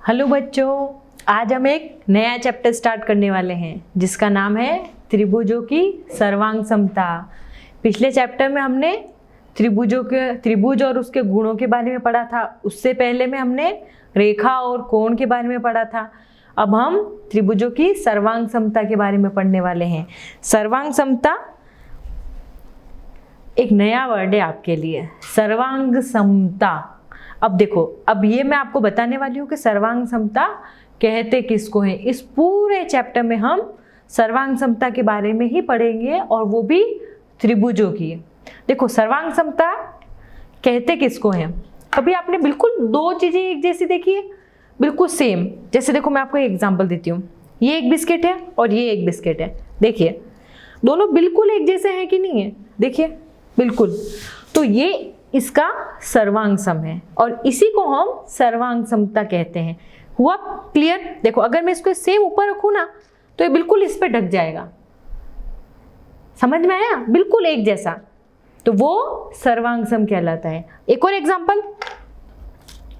Hello बच्चों, आज हम एक नया चैप्टर स्टार्ट करने वाले हैं जिसका नाम है त्रिभुजों की सर्वांग समता। पिछले चैप्टर में हमने त्रिभुज और उसके गुणों के बारे में पढ़ा था। उससे पहले में हमने रेखा और कोण के बारे में पढ़ा था। अब हम त्रिभुजों की सर्वांग समता के बारे में पढ़ने वाले हैं। सर्वांग समता एक नया वर्ड है आपके लिए, सर्वांग समता। अब देखो, अब ये मैं आपको बताने वाली हूँ कि सर्वांग समता कहते किसको है। इस पूरे चैप्टर में हम सर्वांग समता के बारे में ही पढ़ेंगे और वो भी त्रिभुजों की। देखो, सर्वांग समता कहते किसको है। अभी आपने बिल्कुल दो चीजें एक जैसी देखी है, बिल्कुल सेम। जैसे देखो, मैं आपको एक एग्जांपल देती हूँ। ये एक बिस्किट है और ये एक बिस्किट है। देखिए, दोनों बिल्कुल एक जैसे हैं कि नहीं है। देखिए, बिल्कुल। तो ये इसका सर्वांग सम है और इसी को हम सर्वांग समता कहते हैं। हुआ क्लियर? देखो, अगर मैं इसको सेम ऊपर रखूं ना तो ये बिल्कुल इस पे ढक जाएगा। समझ में आया? बिल्कुल एक जैसा, तो वो सर्वांग सम कहलाता है। एक और एग्जांपल,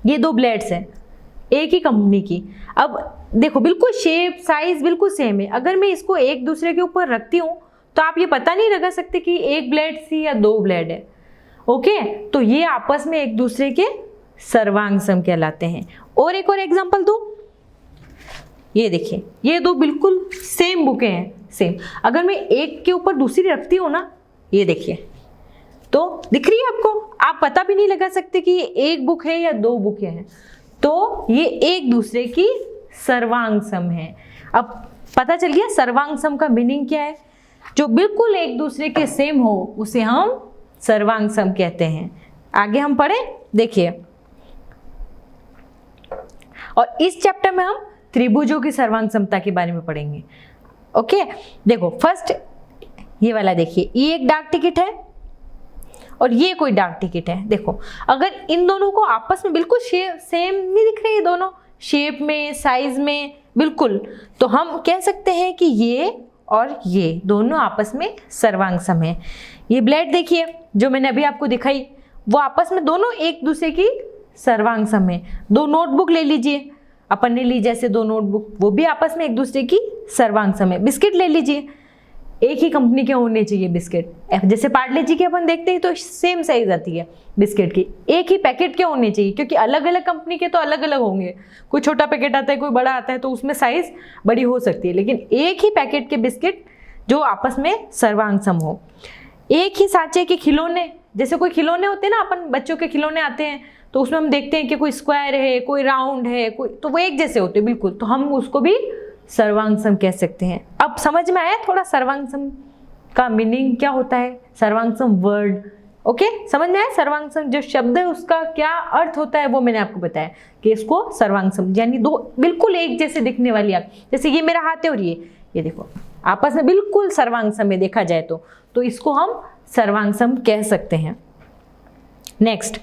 ये दो ब्लेड्स हैं एक ही कंपनी की। अब देखो, बिल्कुल शेप साइज बिल्कुल सेम है। अगर मैं इसको एक दूसरे के ऊपर रखती हूँ तो आप ये पता नहीं लगा सकते कि एक ब्लेड सी या दो ब्लेड है। ओके, तो ये आपस में एक दूसरे के सर्वांग सम कहलाते हैं। और एक और एग्जांपल दूं, ये देखिए, ये दो बिल्कुल सेम बुकें हैं, सेम। अगर मैं एक के ऊपर दूसरी रखती हूँ ना, ये देखिए, तो दिख रही है आपको? आप पता भी नहीं लगा सकते कि ये एक बुक है या दो बुकें हैं। तो ये एक दूसरे की सर्वांग सम है। अब पता चल गया सर्वांग सम का मीनिंग क्या है। जो बिल्कुल एक दूसरे के सेम हो उसे हम सर्वांग सम कहते हैं। आगे हम पढ़े, देखिए। और इस चैप्टर में हम त्रिभुजों की सर्वांग समता के बारे में पढ़ेंगे। ओके, देखो, फर्स्ट ये वाला देखिए, ये एक डाक टिकट है और ये कोई डाक टिकट है। देखो, अगर इन दोनों को आपस में बिल्कुल सेम नहीं दिख रही है, दोनों शेप में साइज में बिल्कुल, तो हम कह सकते हैं कि ये और ये दोनों आपस में सर्वांग सम है। ये ब्लेड देखिए जो मैंने अभी आपको दिखाई, वो आपस में दोनों एक दूसरे की सर्वांग सम है। दो नोटबुक ले लीजिए, अपन ने ली जैसे दो नोटबुक, वो भी आपस में एक दूसरे की सर्वांग सम है। बिस्किट ले लीजिए, एक ही कंपनी के होने चाहिए बिस्किट। जैसे पार्ले जी के अपन देखते हैं तो सेम साइज आती है बिस्किट की, एक ही पैकेट के होने चाहिए, क्योंकि अलग अलग कंपनी के तो अलग अलग होंगे। कोई छोटा पैकेट आता है, कोई बड़ा आता है, तो उसमें साइज बड़ी हो सकती है, लेकिन एक ही पैकेट के बिस्किट जो आपस में सर्वांग सम हो। एक ही सांचे के खिलौने, जैसे कोई खिलौने होते हैं ना, अपन बच्चों के खिलौने आते हैं तो उसमें हम देखते हैं कि कोई स्क्वायर है, कोई राउंड है, कोई, तो वो एक जैसे होते हैं बिल्कुल, तो हम उसको भी सर्वांग सम कह सकते हैं। अब समझ में आया थोड़ा सर्वांग सम का मीनिंग क्या होता है, सर्वांग सम वर्ड। ओके, समझ में आया? सर्वांग सम जो शब्द है उसका क्या अर्थ होता है वो मैंने आपको बताया कि इसको सर्वांग सम यानी दो बिल्कुल एक जैसे दिखने वाली आग, जैसे ये मेरा हाथ है और ये देखो, आपस में बिल्कुल सर्वांग सम में देखा जाए तो इसको हम सर्वांग सम कह सकते हैं। नेक्स्ट,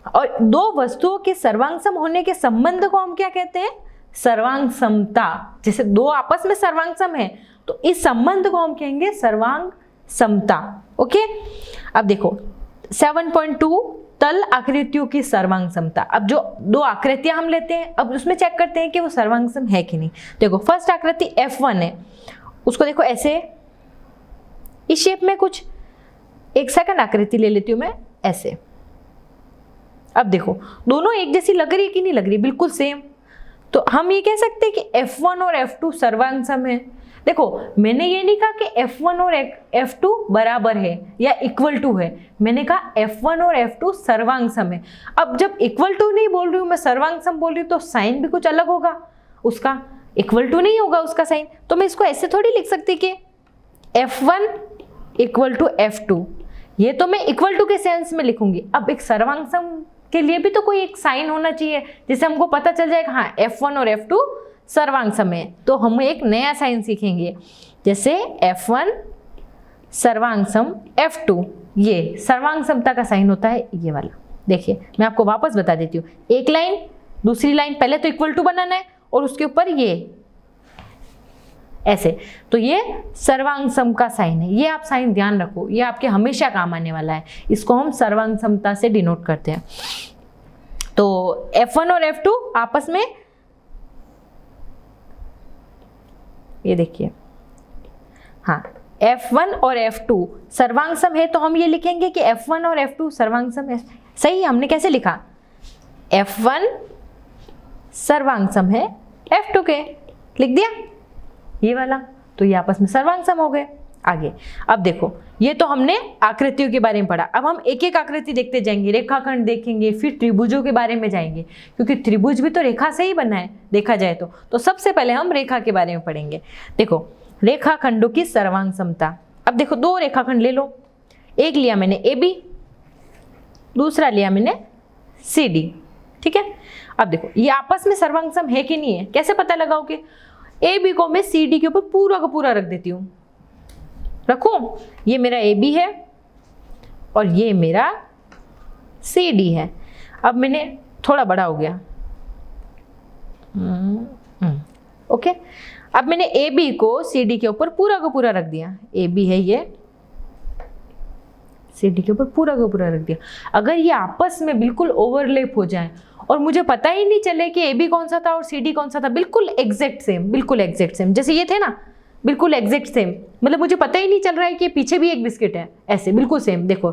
और दो वस्तुओं के सर्वांग सम होने के संबंध को हम क्या कहते हैं? सर्वांग समता। जैसे दो आपस में सर्वांग सम है तो इस संबंध को हम कहेंगे सर्वांग समता। ओके, अब देखो 7.2 तल आकृतियों की सर्वांग समता। अब जो दो आकृतियां हम लेते हैं, अब उसमें चेक करते हैं कि वो सर्वांग सम है कि नहीं। देखो, फर्स्ट आकृति F1 है, उसको देखो ऐसे इस शेप में कुछ। एक सेकंड आकृति ले लेती हूं मैं ऐसे। अब देखो, दोनों एक जैसी लग रही है कि नहीं लग रही? बिल्कुल सेम। तो हम ये कह सकते हैं कि F1 और F2 सर्वांग सम है। देखो, मैंने ये नहीं कहा कि F1 और F2 बराबर है या इक्वल टू है, मैंने कहा F1 और F2 सर्वांग सम है। अब जब इक्वल टू नहीं बोल रही हूँ मैं, सर्वांग सम बोल रही हूँ, तो साइन भी कुछ अलग होगा उसका, इक्वल टू नहीं होगा उसका साइन। तो मैं इसको ऐसे थोड़ी लिख सकती कि F1 इक्वल टू F2, ये तो मैं इक्वल टू के सेंस में लिखूंगी। अब एक सर्वांग सम के लिए भी तो कोई एक साइन होना चाहिए जिससे हमको पता चल जाएगा हाँ F1 और F2 सर्वांग सम है। तो हम एक नया साइन सीखेंगे, जैसे F1 सर्वांग सम F2, ये सर्वांग समता का साइन होता है ये वाला। देखिए, मैं आपको वापस बता देती हूँ, एक लाइन दूसरी लाइन, पहले तो इक्वल टू बनाना है और उसके ऊपर ये ऐसे, तो ये सर्वांग सम का साइन है। ये आप साइन ध्यान रखो, ये आपके हमेशा काम आने वाला है। इसको हम सर्वांग समता से डिनोट करते हैं। तो F1 और F2 आपस में, ये देखिए, हाँ, F1 और F2 सर्वांग सम है, तो हम ये लिखेंगे कि F1 और F2 सर्वांग सम है। सही, हमने कैसे लिखा, F1 सर्वांग सम है F2 के, लिख दिया ये वाला, तो ये आपस में सर्वांग सम हो गए। आगे अब देखो, ये तो हमने आकृतियों के बारे में पढ़ा, अब हम एक एक आकृति देखते जाएंगे, रेखाखंड देखेंगे, फिर त्रिभुजों के बारे में जाएंगे, क्योंकि त्रिभुज भी तो रेखा से ही बना है देखा जाए तो सबसे पहले हम रेखा के बारे में पढ़ेंगे। देखो रेखाखंडों की सर्वांग समता। अब देखो दो रेखाखंड ले लो, एक लिया मैंने AB, दूसरा लिया मैंने CD, ठीक है। अब देखो ये आपस में सर्वांग सम है कि नहीं है, कैसे पता लगाओगे, AB को मैं CD के ऊपर पूरा का पूरा रख देती हूँ, रखूं, ये मेरा AB है और ये मेरा CD है। अब मैंने थोड़ा बड़ा हो गया, ओके। अब मैंने AB को CD के ऊपर पूरा का पूरा रख दिया, AB है ये, CD के ऊपर पूरा का पूरा रख दिया। अगर ये आपस में बिल्कुल ओवरलैप हो जाए और मुझे पता ही नहीं चले कि AB कौन सा था और CD कौन सा था, बिल्कुल एग्जैक्ट सेम, बिल्कुल एग्जैक्ट सेम, जैसे ये थे ना, बिल्कुल एग्जैक्ट सेम, मतलब मुझे पता ही नहीं चल रहा है कि पीछे भी एक बिस्किट है, ऐसे बिल्कुल सेम, देखो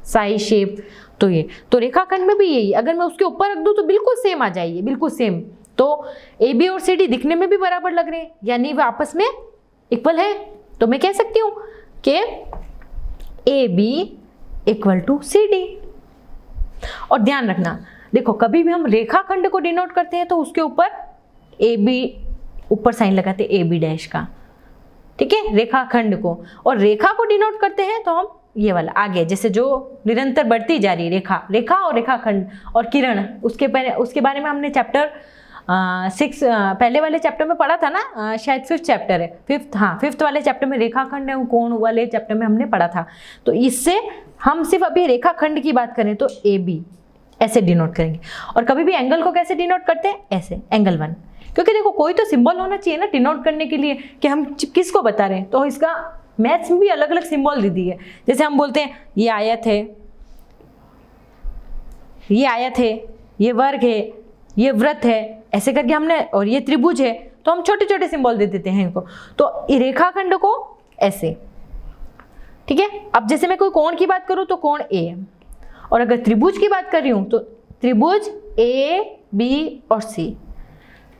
साइज शेप, तो ये तो रेखाखंड में भी यही, अगर मैं उसके ऊपर रख दूं तो बिल्कुल सेम आ जाएगी, बिल्कुल सेम। तो AB और CD दिखने में भी बराबर लग रहे हैं, यानी वो आपस में इक्वल है, तो मैं कह सकती हूँ कि AB इक्वल टू CD। और ध्यान रखना, देखो कभी भी हम रेखाखंड को डिनोट करते हैं तो उसके ऊपर AB ऊपर साइन लगाते हैं AB डैश का, ठीक है, रेखाखंड को, और रेखा को डिनोट करते हैं तो हम ये वाला आगे, जैसे जो निरंतर बढ़ती जा रही रेखा, रेखा और रेखाखंड और किरण, उसके बारे में हमने चैप्टर 6 पहले वाले चैप्टर में पढ़ा था ना, शायद 5th चैप्टर है, 5th, हाँ 5th वाले चैप्टर में रेखाखंड है कोण वाले चैप्टर में हमने पढ़ा था। तो इससे हम सिर्फ अभी रेखाखंड की बात करें तो AB ऐसे डिनोट करेंगे। और कभी भी एंगल को कैसे डिनोट करते हैं, ऐसे, एंगल 1, क्योंकि देखो कोई तो सिंबल होना चाहिए ना डिनोट करने के लिए कि हम किसको बता रहे हैं, तो इसका मैथ्स में भी अलग अलग सिंबल दे दी है। जैसे हम बोलते हैं ये आयत है, ये आयत है, ये वर्ग है, ये वृत्त है, ऐसे करके हमने, और ये त्रिभुज है, तो हम छोटे छोटे सिंबल दे देते हैं इनको। तो रेखाखंड को ऐसे, ठीक है। अब जैसे मैं कोई कोण की बात करूं तो कोण A, और अगर त्रिभुज की बात कर रही हूं तो त्रिभुज A, B और C।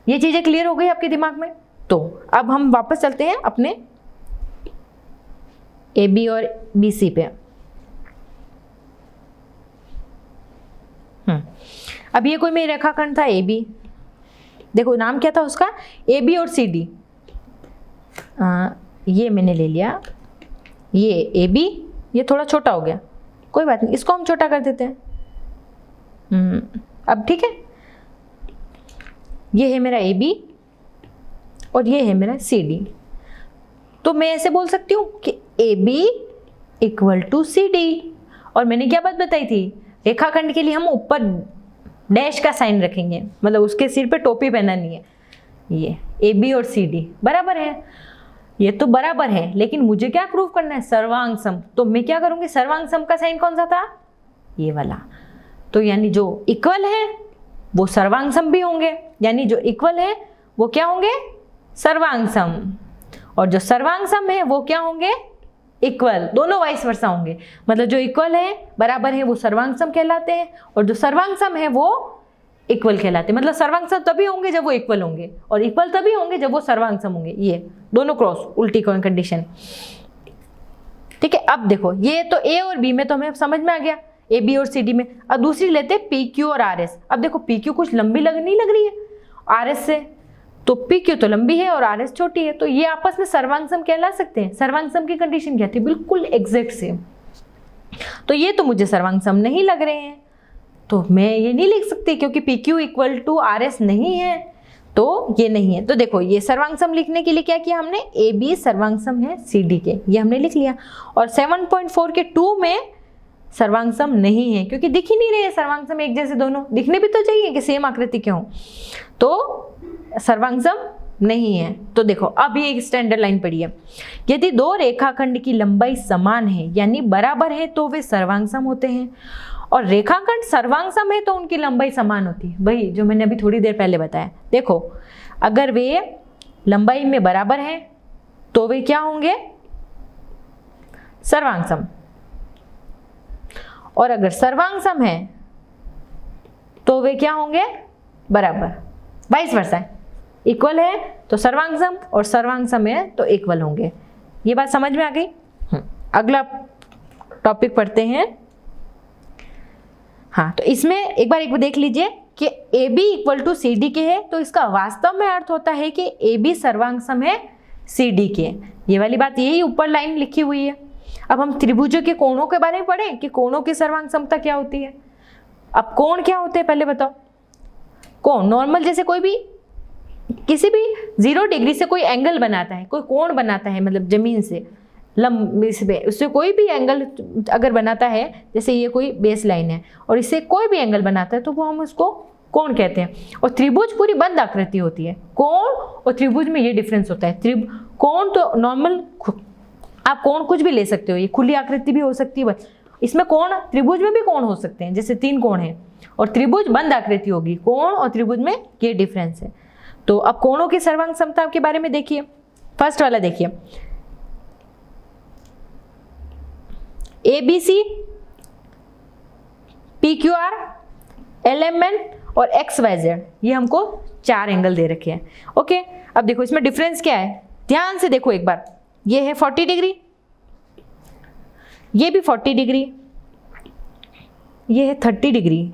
ये चीजें क्लियर हो गई आपके दिमाग में। तो अब हम वापस चलते हैं अपने AB और BC पे। अब ये कोई मेरी रेखाखंड था AB, देखो नाम क्या था उसका, AB और CD। ये मैंने ले लिया, ये AB, ये थोड़ा छोटा हो गया, कोई बात नहीं, इसको हम छोटा कर देते हैं। अब ठीक है, ये है मेरा AB और ये है मेरा CD। तो मैं ऐसे बोल सकती हूँ कि AB इक्वल टू CD। और मैंने क्या बात बताई थी, रेखाखंड के लिए हम ऊपर डैश का साइन रखेंगे, मतलब उसके सिर पे टोपी पहनानी है। ये AB और CD बराबर है, ये तो बराबर है, लेकिन मुझे क्या प्रूव करना है, सर्वांग सम। तो मैं क्या करूंगी, सर्वांग सम का साइन कौन सा था, ये वाला। तो यानी जो इक्वल है वो सर्वांग सम भी होंगे, यानी जो इक्वल है वो क्या होंगे, सर्वांग सम, और जो सर्वांग सम है वो क्या होंगे, इक्वल, दोनों वाइस वर्सा होंगे। मतलब जो इक्वल है, बराबर है, वो सर्वांग सम कहलाते हैं, और जो सर्वांग सम है वो इक्वल कहलाते हैं। मतलब सर्वांग सम तभी होंगे जब वो इक्वल होंगे, और इक्वल तभी होंगे जब वो सर्वांग सम होंगे। ये दोनों क्रॉस, उल्टी कंडीशन, ठीक है। अब देखो ये तो A और B में तो हमें समझ में आ गया, AB और CD में। अब दूसरी लेते हैं PQ और RS। अब देखो PQ कुछ लंबी नहीं लग रही है RS से, तो PQ तो लंबी है और RS छोटी है, तो ये आपस में सर्वांग सम कहला सकते हैं। सर्वांग सम की कंडीशन क्या थी, बिल्कुल एग्जैक्ट सेम। तो ये तो मुझे सर्वांग सम नहीं लग रहे हैं, तो मैं ये नहीं लिख सकती, क्योंकि PQ इक्वल टू RS नहीं है, तो ये नहीं है। तो देखो ये सर्वांग सम लिखने के लिए क्या किया हमने, AB सर्वांग सम है CD के, ये हमने लिख लिया। और 7.4 के 2 में सर्वांग सम नहीं है, क्योंकि दिख ही नहीं रहे सर्वांग सम एक जैसे, दोनों दिखने भी तो चाहिए कि सेम आकृति के हों, तो सर्वांग सम नहीं है। तो देखो अब ये एक स्टैंडर्ड लाइन पड़ी है, यदि दो रेखाखंड की लंबाई समान है यानी बराबर है तो वे सर्वांग सम होते हैं, और रेखाखंड सर्वांग है तो उनकी लंबाई समान होती है, वही जो मैंने अभी थोड़ी देर पहले बताया। देखो अगर वे लंबाई में बराबर हैं तो वे क्या होंगे, सर्वांग सम, और अगर सर्वांग सम है तो वे क्या होंगे, बराबर, वाइस वर्सा। इक्वल है तो सर्वांग सम और सर्वांग सम है तो इक्वल होंगे। ये बात समझ में आ गई। अगला टॉपिक पढ़ते हैं। हाँ, तो इसमें एक बार देख लीजिए कि A B equal to C D के है, तो इसका वास्तव में अर्थ होता है कि ए बी सर्वांग सम है सी डी के। ये वाली बात यही ऊपर लाइन लिखी हुई है। अब हम त्रिभुजों के कोणों के बारे में पढ़ें कि कोणों की सर्वांग समता क्या होती है। अब कोण क्या होते हैं पहले बताओ। कोण नॉर्मल, जैसे कोई भी किसी भी 0 डिग्री से कोई एंगल बनाता है, कोई कोण बनाता है, मतलब जमीन से उससे कोई भी एंगल अगर बनाता है, जैसे ये कोई बेस लाइन है और इससे कोई भी एंगल बनाता है तो वो हम उसको कोण कहते हैं। और त्रिभुज पूरी बंद आकृति होती है। कोण और त्रिभुज में ये डिफरेंस होता है। कोण तो नॉर्मल आप कोण कुछ भी ले सकते हो, ये खुली आकृति भी हो सकती है। इसमें कोण, त्रिभुज में भी कोण हो सकते हैं, जैसे 3 कोण हैं, और त्रिभुज बंद आकृति होगी। कोण और त्रिभुज में ये डिफरेंस है। तो अब कोणों की सर्वांग समता के बारे में देखिए। फर्स्ट वाला देखिए, A B C, P Q R, L M N और एक्स वाई जेड, ये हमको 4 एंगल दे रखे हैं। ओके, अब देखो इसमें डिफरेंस क्या है, ध्यान से देखो एक बार। ये है 40 डिग्री, ये भी 40 डिग्री, ये है 30 डिग्री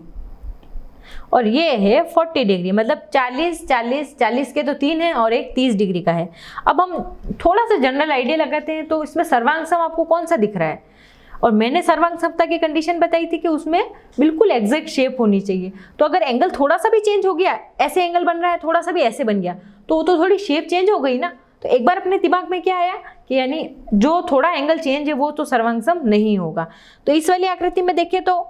और ये है 40 डिग्री, मतलब 40 के तो 3 हैं और एक 30 डिग्री का है। अब हम थोड़ा सा जनरल आइडिया लगाते हैं, तो इसमें सर्वांग सम आपको कौन सा दिख रहा है। और मैंने सर्वांग समता की कंडीशन बताई थी कि उसमें बिल्कुल एग्जैक्ट शेप होनी चाहिए। तो अगर एंगल थोड़ा सा भी चेंज हो गया, ऐसे एंगल बन रहा है, थोड़ा सा भी ऐसे बन गया, तो वो तो थोड़ी शेप चेंज हो गई ना। तो एक बार अपने दिमाग में क्या आया कि यानी जो थोड़ा एंगल चेंज है वो तो सर्वांग सम नहीं होगा। तो इस वाली आकृति में देखिए तो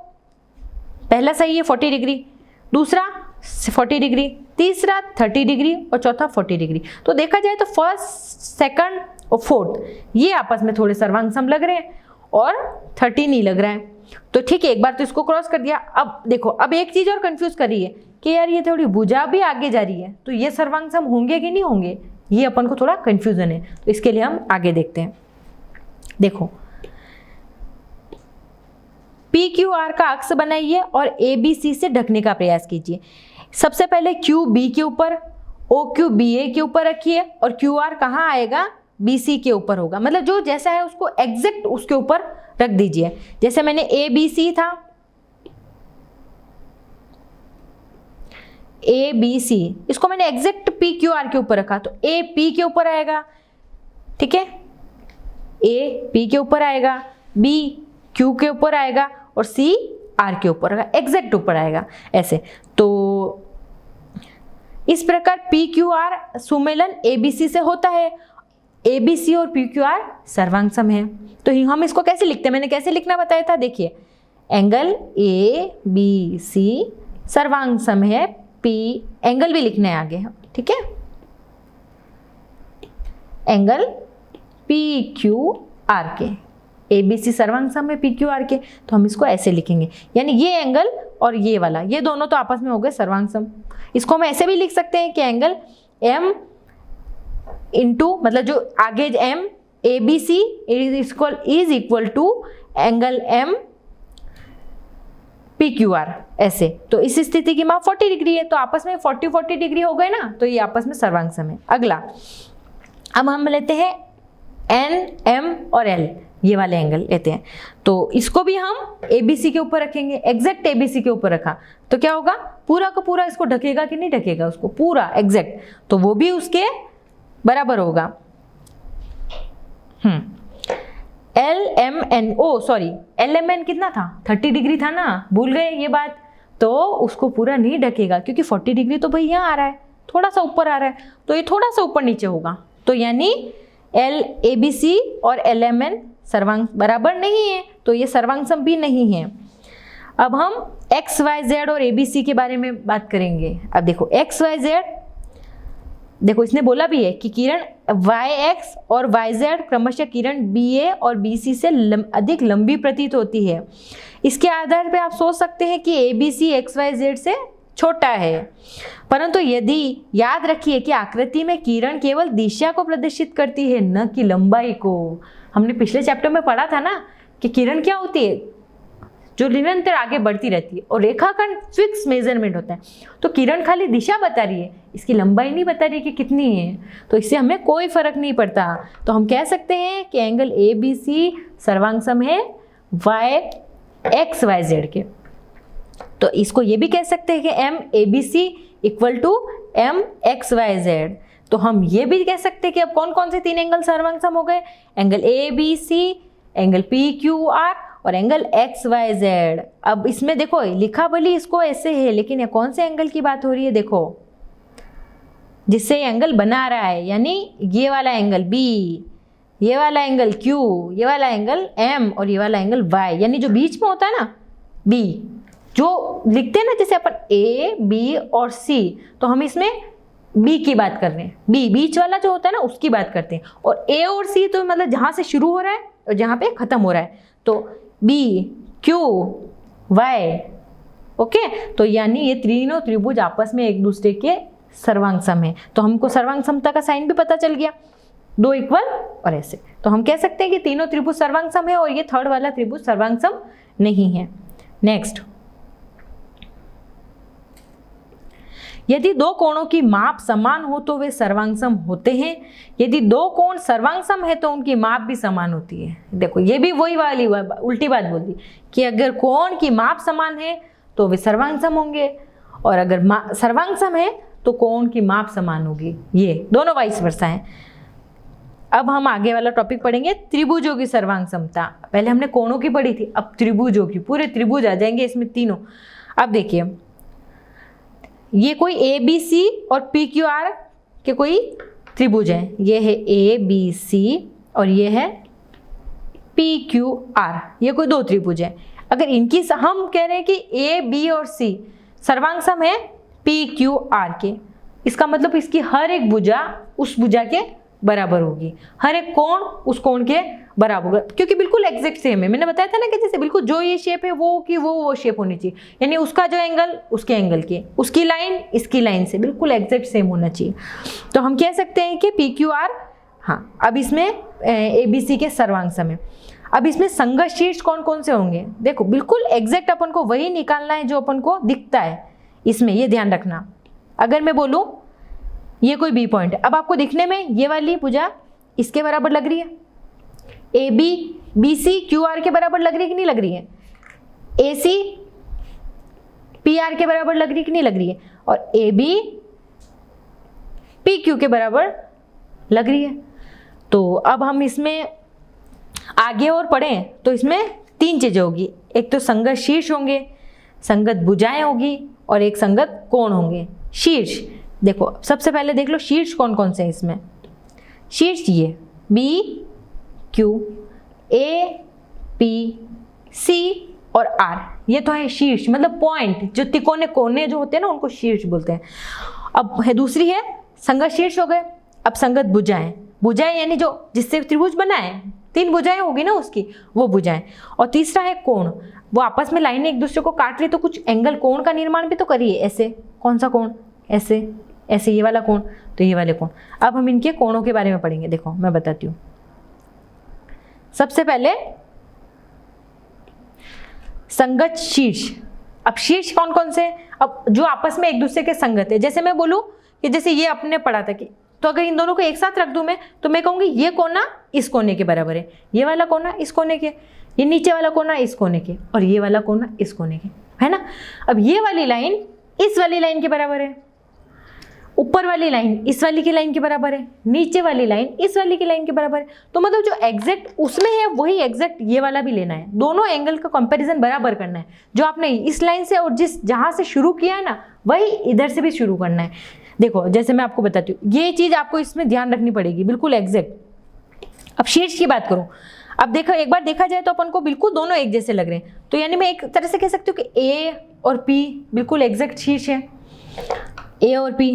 पहला सही है 40 डिग्री, दूसरा 40 डिग्री, तीसरा 30 डिग्री और चौथा 40 डिग्री। तो देखा जाए तो फर्स्ट, सेकंड और फोर्थ ये आपस में थोड़े सर्वांग सम लग रहे हैं और 30 नहीं लग रहा है। तो ठीक है, एक बार तो इसको क्रॉस कर दिया। अब देखो, अब एक चीज और कंफ्यूज कर रही है कि यार ये थोड़ी भुजा भी आगे जा रही है, तो ये सर्वांग सम होंगे कि नहीं होंगे, ये अपन को थोड़ा कंफ्यूजन है। तो इसके लिए हम आगे देखते हैं। देखो, पी क्यू आर का अक्ष बनाइए और ए बी सी से ढकने का प्रयास कीजिए। सबसे पहले क्यू बी के ऊपर, ओ क्यू बी ए के ऊपर रखिए और क्यू आर कहाँ आएगा, बी सी के ऊपर होगा। मतलब जो जैसा है उसको एग्जैक्ट उसके ऊपर रख दीजिए। जैसे मैंने ए बी सी था, ए बी सी, इसको मैंने एग्जैक्ट पी क्यू आर के ऊपर रखा, तो ए पी के ऊपर आएगा, ठीक है, ए पी के ऊपर आएगा, बी क्यू के ऊपर आएगा और सी आर के ऊपर आएगा, एग्जैक्ट ऊपर आएगा ऐसे। तो इस प्रकार पी क्यू आर सुमेलन ए बी सी से होता है। ए बी सी और पी क्यू आर सर्वांग सम है। तो हम इसको कैसे लिखते हैं, मैंने कैसे लिखना बताया था। देखिए, एंगल ए बी सी सर्वांग सम है, पी एंगल भी लिखना है आगे, ठीक है, एंगल पी क्यू आर के, ए बी सी सर्वांग सम है पी क्यू आर के, तो हम इसको ऐसे लिखेंगे। यानी ये एंगल और ये वाला, ये दोनों तो आपस में हो गए सर्वांग सम। इसको हम ऐसे भी लिख सकते हैं कि एंगल एम इंटू, मतलब जो आगे M A B C is equal to angle M P Q R, ऐसे। तो इस स्थिति की माप 40 डिग्री है, तो आपस में 40 डिग्री हो गए ना, तो ये आपस में सर्वांग सम है। अगला, अब हम लेते हैं एन एम और एल, ये वाले एंगल लेते हैं। तो इसको भी हम ए बी सी के ऊपर रखेंगे, एग्जैक्ट ए बी सी के ऊपर रखा तो क्या होगा, पूरा का पूरा इसको ढकेगा कि नहीं ढकेगा, उसको पूरा एग्जैक्ट, तो वो भी उसके बराबर होगा। एल एम एन, ओ सॉरी, एल एम एन कितना था, 30 डिग्री था ना, भूल गए ये बात। तो उसको पूरा नहीं ढकेगा क्योंकि 40 डिग्री तो भाई यहाँ आ रहा है, थोड़ा सा ऊपर आ रहा है, तो ये थोड़ा सा ऊपर नीचे होगा। तो यानी एल ए बी सी और एल एम एन सर्वांग बराबर नहीं है, तो ये सर्वांग सम भी नहीं है। अब हम एक्स वाई जेड और ए बी सी के बारे में बात करेंगे। अब देखो, एक्स वाई जेड देखो इसने बोला भी है कि किरण YX और YZ क्रमशः किरण BA और BC से अधिक लंबी प्रतीत होती है। इसके आधार पर आप सोच सकते हैं कि ABC XYZ से छोटा है, परंतु यदि याद रखिए कि आकृति में किरण केवल दिशा को प्रदर्शित करती है, न कि लंबाई को। हमने पिछले चैप्टर में पढ़ा था ना कि किरण क्या होती है, जो निरंतर आगे बढ़ती रहती है, और रेखाखंड फिक्स मेजरमेंट होता है। तो किरण खाली दिशा बता रही है, इसकी लंबाई नहीं बता रही कि कितनी है, तो इससे हमें कोई फर्क नहीं पड़ता। तो हम कह सकते हैं कि एंगल ABC सर्वांग सम है YXYZ के। तो इसको ये भी कह सकते हैं कि MABC इक्वल टू MXYZ। तो हम ये भी कह सकते हैं कि अब कौन कौन से 3 एंगल सर्वांग सम हो गए, एंगल ABC, एंगल PQR और एंगल XYZ। अब इसमें देखो लिखा भली इसको ऐसे है, लेकिन ये कौन से एंगल की बात हो रही है, देखो जिससे एंगल बना रहा है, यानी ये वाला एंगल B, ये वाला एंगल Q, ये वाला एंगल M और ये वाला एंगल Y, यानी जो बीच में होता है ना B, जो लिखते हैं ना जैसे अपन A, B और C, तो हम इसमें B की बात कर रहे हैं, B बीच वाला जो होता है ना उसकी बात करते हैं, और A और C तो मतलब जहाँ से शुरू हो रहा है और जहाँ पे ख़त्म हो रहा है, तो B, Q, Y, ओके। तो यानी ये तीनों त्रिभुज आपस में एक दूसरे के सर्वांग सम है। तो हमको सर्वांग समता का साइन भी पता चल गया, 2 इक्वल और ऐसे। तो हम कह सकते हैं कि तीनों त्रिभुज सर्वांग सम है और ये थर्ड वाला त्रिभुज सर्वांग सम नहीं है। नेक्स्ट, यदि 2 कोणों की माप समान हो तो वे सर्वांग सम होते हैं। यदि 2 कोण सर्वांग सम है तो उनकी माप भी समान होती है। देखो ये भी वही वाली उल्टी बात बोल दी कि अगर कोण की माप समान है तो वे सर्वांग सम होंगे, और अगर सर्वांग सम है तो कोण की माप समान होगी। ये दोनों वाइस वर्सा है। अब हम आगे वाला टॉपिक पढ़ेंगे, त्रिभुजों की सर्वांग समता। पहले हमने कोणों की पढ़ी थी, अब त्रिभुजों की, पूरे त्रिभुज आ जाएंगे इसमें तीनों। अब देखिए ये कोई ABC और PQR के कोई त्रिभुज है, ये है ABC और ये है PQR, ये कोई 2 त्रिभुज है। अगर इनकी हम कह रहे हैं कि A, B और C सर्वांग सम है PQR के, इसका मतलब इसकी हर एक भुजा उस भुजा के बराबर होगी, हर एक कोण उस कोण के बराबर होगा, क्योंकि बिल्कुल एग्जैक्ट सेम है। मैंने बताया था ना कि जैसे बिल्कुल जो ये शेप है वो की वो शेप होनी चाहिए, यानी उसका जो एंगल उसके एंगल के, उसकी लाइन इसकी लाइन से बिल्कुल एग्जैक्ट सेम होना चाहिए। तो हम कह सकते हैं कि PQR, हाँ अब इसमें ABC के सर्वांग सम है। अब इसमें संगत शीर्ष कौन कौन से होंगे, देखो बिल्कुल एग्जैक्ट अपन को वही निकालना है जो अपन को दिखता है इसमें, ये ध्यान रखना। अगर मैं बोलूँ ये कोई B पॉइंट है, अब आपको दिखने में ये वाली भुजा इसके बराबर लग रही है, AB BC QR के बराबर लग रही है कि नहीं लग रही है, AC PR के बराबर लग रही है कि नहीं लग रही है, और AB PQ के बराबर लग रही है। तो अब हम इसमें आगे और पढ़ें तो इसमें 3 चीजें होगी, एक तो संगत शीर्ष होंगे, संगत भुजाएं होगी और एक संगत कोण होंगे। शीर्ष देखो सबसे पहले देख लो शीर्ष कौन कौन से हैं इसमें। शीर्ष ये B Q A P C और R, ये तो है शीर्ष, मतलब पॉइंट, जो तिकोने कोने जो होते हैं ना उनको शीर्ष बोलते हैं। अब है दूसरी है संगत शीर्ष हो गए। अब संगत भुजाएं, भुजाएं यानी जो जिससे त्रिभुज बना है, 3 भुजाएं होगी ना उसकी, वो भुजाएं। और तीसरा है कोण, वो आपस में लाइनें एक दूसरे को काट रही तो कुछ एंगल कोण का निर्माण भी तो करिए, ऐसे कौन सा कोण, ऐसे ऐसे ये वाला कोण, तो ये वाले कोण। अब हम इनके कोणों के बारे में पढ़ेंगे। देखो मैं बताती हूँ, सबसे पहले संगत शीर्ष। अब शीर्ष कौन कौन से, अब जो आपस में एक दूसरे के संगत है, जैसे मैं बोलूँ कि जैसे ये अपने पढ़ा था कि, तो अगर इन दोनों को एक साथ रख दूं मैं, तो मैं कहूँगी ये कोना इस कोने के बराबर है, ये वाला कोना इस कोने के, ये नीचे वाला कोना इस कोने के, और ये वाला कोना इस कोने के, है ना। अब ये वाली लाइन इस वाली लाइन के बराबर है, ऊपर वाली लाइन इस वाली की लाइन के बराबर है, नीचे वाली लाइन इस वाली की लाइन के बराबर है। तो मतलब जो एग्जैक्ट उसमें है वही एग्जैक्ट ये वाला भी लेना है, दोनों एंगल का कंपैरिजन बराबर करना है। जो आपने इस लाइन से और जहाँ से शुरू किया है ना, वही इधर से भी शुरू करना है। देखो जैसे मैं आपको बताती हूँ, ये चीज़ आपको इसमें ध्यान रखनी पड़ेगी, बिल्कुल एग्जैक्ट। अब शीर्ष की बात करूँ, अब देखो एक बार देखा जाए तो अपन को बिल्कुल दोनों एक जैसे लग रहे हैं, तो यानी मैं एक तरह से कह सकती हूँ कि A और P बिल्कुल एग्जैक्ट शीर्ष है, A और P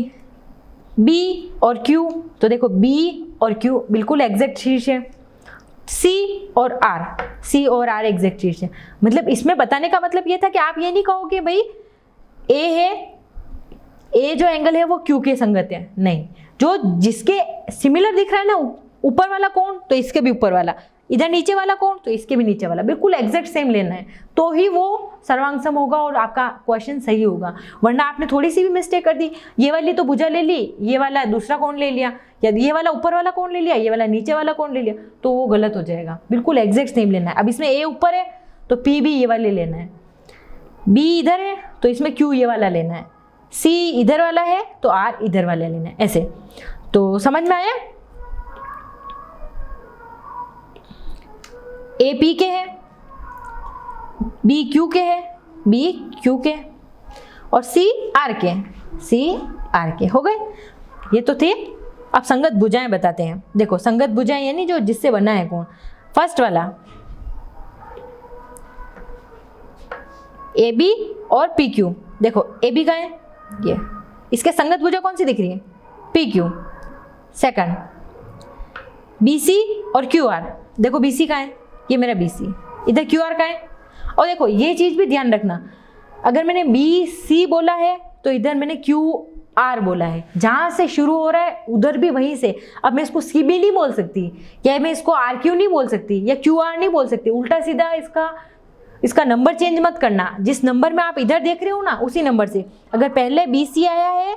बी और क्यू, तो देखो बी और क्यू बिल्कुल एग्जैक्ट शीर्ष है। सी और आर एग्जैक्ट शीर्ष है। मतलब इसमें बताने का मतलब ये था कि आप ये नहीं कहोगे भाई ए है, ए जो एंगल है वो क्यू के संगत है, नहीं, जो जिसके सिमिलर दिख रहा है ना, ऊपर वाला कोण तो इसके भी ऊपर वाला, इधर नीचे वाला कोण तो इसके भी नीचे वाला, बिल्कुल एग्जैक्ट सेम लेना है, तो ही वो सर्वांग होगा और आपका क्वेश्चन सही होगा। वरना आपने थोड़ी सी भी मिस्टेक कर दी, ये वाली तो भुजा ले ली, ये वाला दूसरा कोण ले लिया, या ये वाला ऊपर वाला कोण ले लिया, ये वाला नीचे वाला कोण ले लिया, तो वो गलत हो जाएगा। बिल्कुल एग्जैक्ट सेम लेना है। अब इसमें ए ऊपर है तो पी भी ये वाले लेना है, बी इधर है तो इसमें क्यू ये वाला लेना है, सी इधर वाला है तो आर इधर वाला लेना है, ऐसे। तो समझ में आया? ए पी के है, बी क्यू के है, बी क्यू के, और सी आर के, सी आर के हो गए। ये तो थे। अब संगत भुजाएं बताते हैं। देखो संगत भुजाएं यानी जो जिससे बना है कोण। फर्स्ट वाला ए बी और पी क्यू, देखो ए बी का है ये, इसके संगत भुजा कौन सी दिख रही है? P Q. Second B C और क्यू आर, देखो बी सी का है, ये मेरा बी सी, इधर क्यू आर का है। और देखो ये चीज भी ध्यान रखना, अगर मैंने बी सी बोला है तो इधर मैंने क्यू आर बोला है, जहां से शुरू हो रहा है उधर भी वहीं से। अब मैं इसको सी बी नहीं बोल सकती, या मैं इसको आर क्यू नहीं बोल सकती, या क्यू आर नहीं बोल सकती, उल्टा सीधा इसका नंबर चेंज मत करना। जिस नंबर में आप इधर देख रहे हो ना, उसी नंबर से। अगर पहले बी सी आया है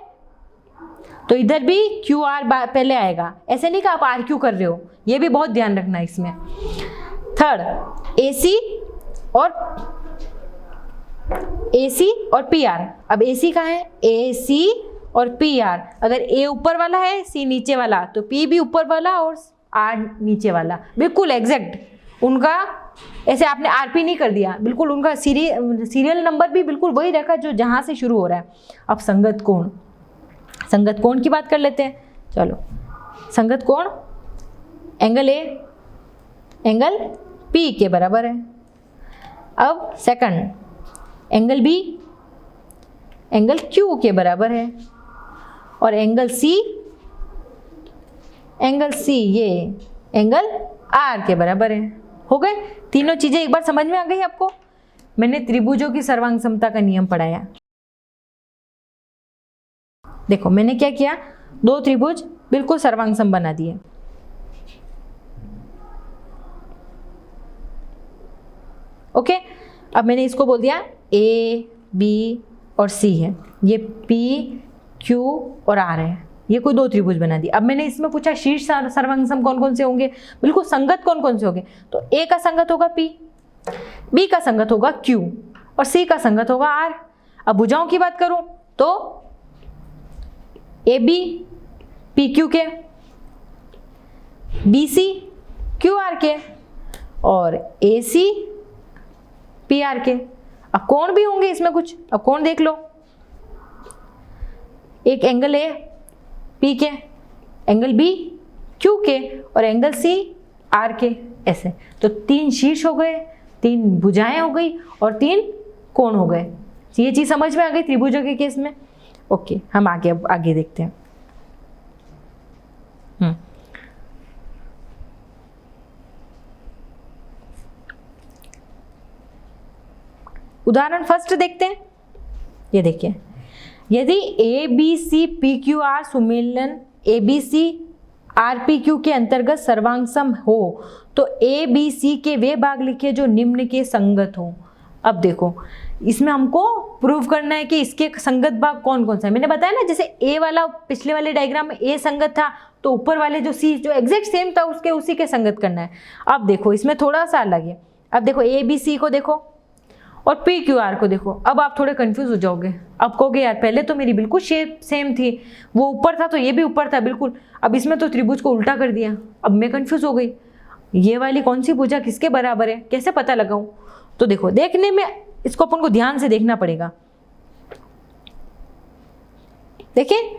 तो इधर भी क्यू आर पहले आएगा, ऐसे नहीं कि आप आर क्यू कर रहे हो, ये भी बहुत ध्यान रखना इसमें। थर्ड ए सी और पी आर। अब ए सी कहाँ है? ए सी और पी आर, अगर ए ऊपर वाला है सी नीचे वाला, तो पी भी ऊपर वाला और आर नीचे वाला, बिल्कुल एग्जैक्ट उनका। ऐसे आपने आरपी नहीं कर दिया, बिल्कुल उनका सीरियल नंबर भी बिल्कुल वही रखा जो जहां से शुरू हो रहा है। अब संगत कोण की बात कर लेते हैं। चलो संगत कोण, एंगल ए एंगल पी के बराबर है। अब second angle B angle Q के बराबर है, और एंगल सी ये एंगल आर के बराबर है। हो गए तीनों चीजें, एक बार समझ में आ गई आपको? मैंने त्रिभुजों की सर्वांग समता का नियम पढ़ाया। देखो मैंने क्या किया, दो त्रिभुज बिल्कुल सर्वांग सम बना दिए। ओके, अब मैंने इसको बोल दिया ए बी और सी है, ये पी क्यू और आर है, ये कोई दो त्रिभुज बना दिए। अब मैंने इसमें पूछा शीर्ष सर्वांग सम कौन कौन से होंगे, बिल्कुल संगत कौन कौन से होंगे? तो ए का संगत होगा पी, बी का संगत होगा क्यू, और सी का संगत होगा आर। अब भुजाओं की बात करूं तो ए बी पी क्यू के, बी सी क्यू आर के, और ए सी पी आर के। अब कोण भी होंगे इसमें कुछ, अब कोण देख लो, एक एंगल ए पी के, एंगल बी क्यू के, और एंगल सी आर के, ऐसे। तो तीन शीर्ष हो गए, तीन भुजाएं हो गई, और तीन कोण हो गए। ये चीज समझ में आ गई त्रिभुजों के केस में? ओके, हम आगे देखते हैं। उदाहरण फर्स्ट देखते हैं। ये देखिए, यदि A B C P Q R सुमेलन A B C R P Q के अंतर्गत सर्वांग सम हो तो ए बी सी के वे भाग लिखिए जो निम्न के संगत हो। अब देखो इसमें हमको प्रूव करना है कि इसके संगत भाग कौन कौन सा है। मैंने बताया ना, जैसे ए वाला पिछले वाले डायग्राम में ए संगत था, तो ऊपर वाले जो सी जो एग्जैक्ट सेम था उसके उसी के संगत करना है। अब देखो इसमें थोड़ा सा अलग है। अब देखो ए बी सी को देखो और पी क्यू आर को देखो। अब आप थोड़े कंफ्यूज हो जाओगे, अब कहोगे यार पहले तो मेरी बिल्कुल शेप सेम थी, वो ऊपर था तो ये भी ऊपर था बिल्कुल, अब इसमें तो त्रिभुज को उल्टा कर दिया। अब मैं कंफ्यूज हो गई, ये वाली कौन सी भुजा किसके बराबर है, कैसे पता लगाऊं? तो देखो देखने में इसको अपन को ध्यान से देखना पड़ेगा। देखिए,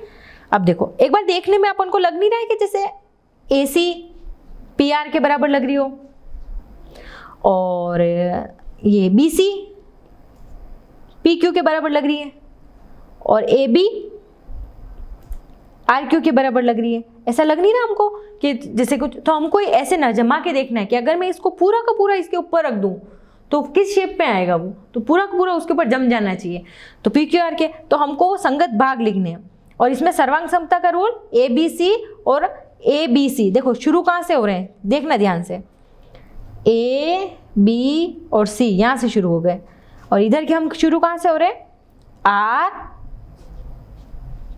अब देखो एक बार देखने में अपन को लग नहीं रहा है कि जैसे ए सी पी आर के बराबर लग रही हो, और ये बी सी पी क्यू के बराबर लग रही है, और ए बी आर क्यू के बराबर लग रही है, ऐसा लग नहीं रहा हमको कि जैसे कुछ, तो हमको ऐसे ना जमा के देखना है कि अगर मैं इसको पूरा का पूरा इसके ऊपर रख दूं तो किस शेप में आएगा वो, तो पूरा का पूरा उसके ऊपर जम जाना चाहिए। तो पी क्यू आर के, तो हमको वो संगत भाग लिखने हैं। और इसमें सर्वांग समता का रूल ए बी सी और ए बी सी, देखो शुरू कहाँ से हो रहे हैं, देखना ध्यान से, ए बी और सी यहाँ से शुरू हो गए, और इधर के हम शुरू कहाँ से हो रहे हैं, आर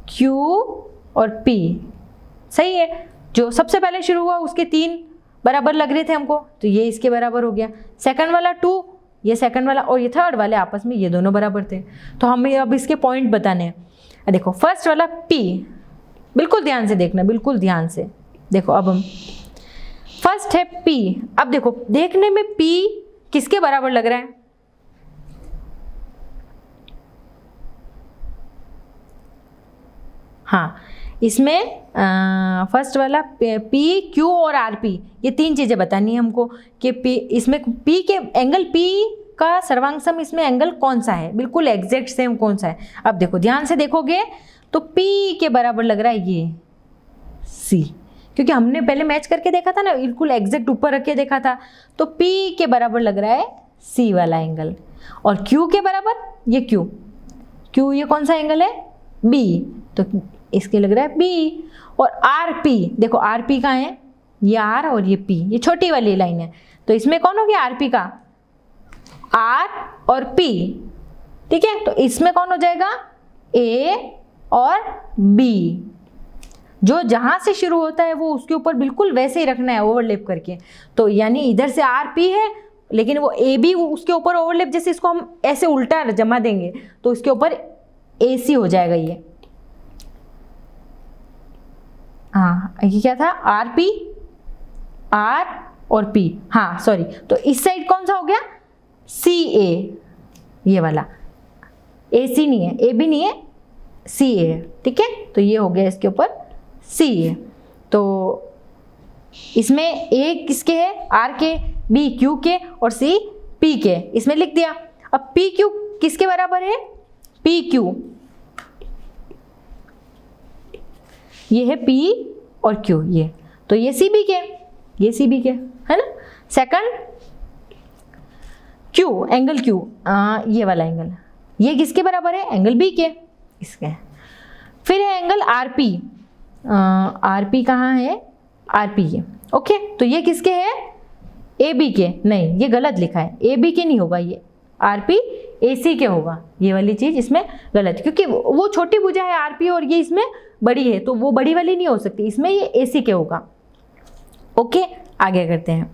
क्यू और पी। सही है, जो सबसे पहले शुरू हुआ उसके 3 बराबर लग रहे थे हमको, तो ये इसके बराबर हो गया। सेकंड वाला 2, ये सेकंड वाला, और ये थर्ड वाले आपस में ये दोनों बराबर थे। तो हमें अब इसके पॉइंट बताने हैं। देखो फर्स्ट वाला P, बिल्कुल ध्यान से देखना, बिल्कुल ध्यान से देखो। अब हम फर्स्ट है P, अब देखो देखने में P किसके बराबर लग रहा है, हाँ इसमें फर्स्ट वाला P, Q और RP, ये 3 चीज़ें बतानी है हमको कि P, इसमें P के एंगल P का सर्वांग सम इसमें एंगल कौन सा है, बिल्कुल एग्जैक्ट सेम कौन सा है। अब देखो ध्यान से देखोगे तो P के बराबर लग रहा है ये C, क्योंकि हमने पहले मैच करके देखा था ना, बिल्कुल एग्जैक्ट ऊपर रख के देखा था, तो P के बराबर लग रहा है C वाला एंगल। और Q के बराबर ये Q ये कौन सा एंगल है, B, तो इसके लग रहा है B। और RP, देखो RP कहाँ है, ये R और ये P, ये छोटी वाली लाइन है, तो इसमें कौन हो गया RP का, R और P, ठीक है। तो इसमें कौन हो जाएगा, A और B, जो जहां से शुरू होता है वो उसके ऊपर बिल्कुल वैसे ही रखना है ओवरलैप करके। तो यानी इधर से RP है, लेकिन वो AB उसके ऊपर ओवरलैप, जैसे इसको हम ऐसे उल्टा जमा देंगे तो इसके ऊपर AC हो जाएगा ये। हाँ ये क्या था, RP, R और P, हाँ सॉरी, तो इस साइड कौन सा हो गया, CA, ये वाला AC नहीं है, AB नहीं है, CA है, ठीक है। तो ये हो गया इसके ऊपर CA। तो इसमें A किसके है, R के, B Q के और C P के, इसमें लिख दिया। अब PQ किसके बराबर है, PQ, ये है P और Q, ये तो ये CB के, ये CB के है ना। सेकंड Q, एंगल Q, ये वाला एंगल, ये किसके बराबर है, एंगल B के, इसके। फिर है एंगल RP, RP कहाँ है, RP ये, ओके। तो ये किसके है, AB के, नहीं ये गलत लिखा है, AB के नहीं होगा, ये RP AC के होगा, ये वाली चीज़ इसमें गलत, क्योंकि वो छोटी भुजा है RP और ये इसमें बड़ी है, तो वो बड़ी वाली नहीं हो सकती, इसमें ये AC के होगा, ओके। आगे करते हैं।